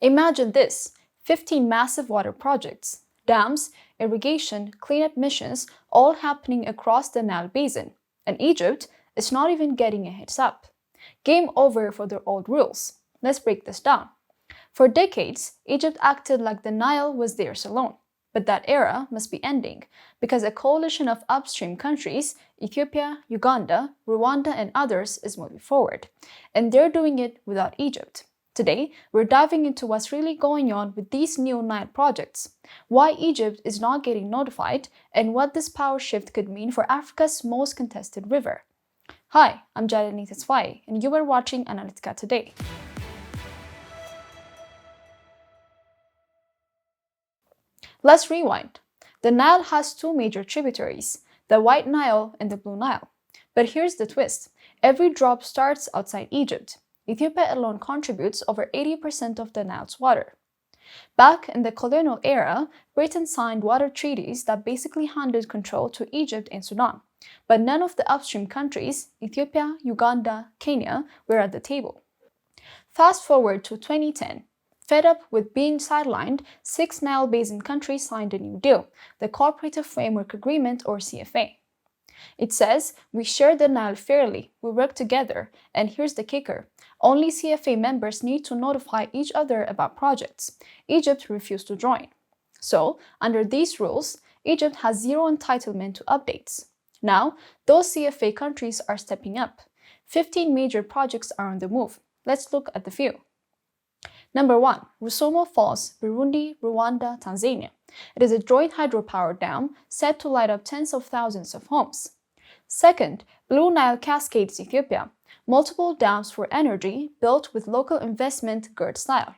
Imagine this: 15 massive water projects, dams, irrigation, cleanup missions, all happening across the Nile Basin. And Egypt is not even getting a heads up. Game over for their old rules. Let's break this down. For decades, Egypt acted like the Nile was theirs alone. But that era must be ending, because a coalition of upstream countries, Ethiopia, Uganda, Rwanda, and others, is moving forward. And they're doing it without Egypt. Today, we're diving into what's really going on with these new Nile projects, why Egypt is not getting notified, and what this power shift could mean for Africa's most contested river. Hi, I'm Nile'S, and you are watching Analytica Today. Let's rewind. The Nile has two major tributaries, the White Nile and the Blue Nile. But here's the twist. Every drop starts outside Egypt. Ethiopia alone contributes over 80% of the Nile's water. Back in the colonial era, Britain signed water treaties that basically handed control to Egypt and Sudan. But none of the upstream countries, Ethiopia, Uganda, Kenya, were at the table. Fast forward to 2010. Fed up with being sidelined, 6 Nile Basin countries signed a new deal, the Cooperative Framework Agreement, or CFA. It says, we share the Nile fairly, we work together, and here's the kicker. Only CFA members need to notify each other about projects. Egypt refused to join. So, under these rules, Egypt has zero entitlement to updates. Now, those CFA countries are stepping up. 15 major projects are on the move. Let's look at the few. Number 1. Rusumo Falls, Burundi, Rwanda, Tanzania. It is a joint hydropower dam set to light up tens of thousands of homes. Second, Blue Nile Cascades, Ethiopia. Multiple dams for energy built with local investment GERD style.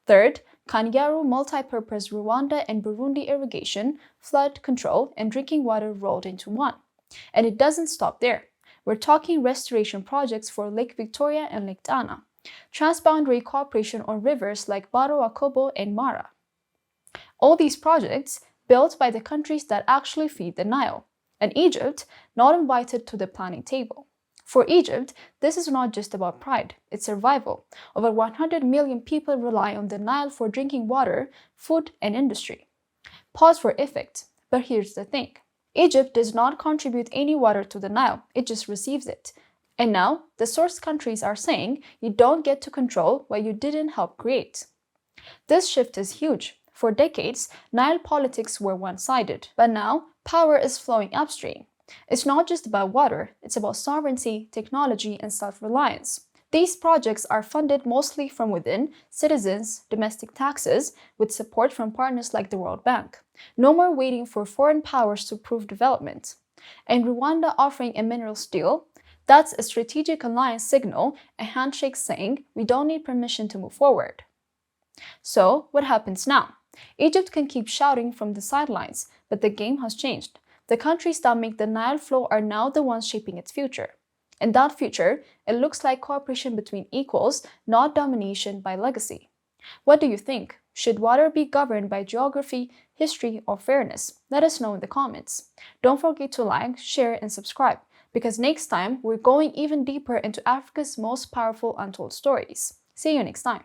Third, Kanyaru multi-purpose Rwanda and Burundi irrigation, flood control, and drinking water rolled into one. And it doesn't stop there. We're talking restoration projects for Lake Victoria and Lake Tana. Transboundary cooperation on rivers like Baro Akobo and Mara. All these projects built by the countries that actually feed the Nile, and Egypt not invited to the planning table. For Egypt, this is not just about pride, it's survival. Over 100 million people rely on the Nile for drinking water, food, and industry. Pause for effect, but here's the thing. Egypt does not contribute any water to the Nile, it just receives it. And now, the source countries are saying you don't get to control what you didn't help create. This shift is huge. For decades, Nile politics were one-sided, but now power is flowing upstream. It's not just about water, it's about sovereignty, technology, and self-reliance. These projects are funded mostly from within, citizens, domestic taxes, with support from partners like the World Bank. No more waiting for foreign powers to prove development. And Rwanda offering a minerals deal, that's a strategic alliance signal, a handshake saying we don't need permission to move forward. So, what happens now? Egypt can keep shouting from the sidelines, but the game has changed. The countries that make the Nile flow are now the ones shaping its future. In that future, it looks like cooperation between equals, not domination by legacy. What do you think? Should water be governed by geography, history, or fairness? Let us know in the comments. Don't forget to like, share, and subscribe, because next time we're going even deeper into Africa's most powerful untold stories. See you next time.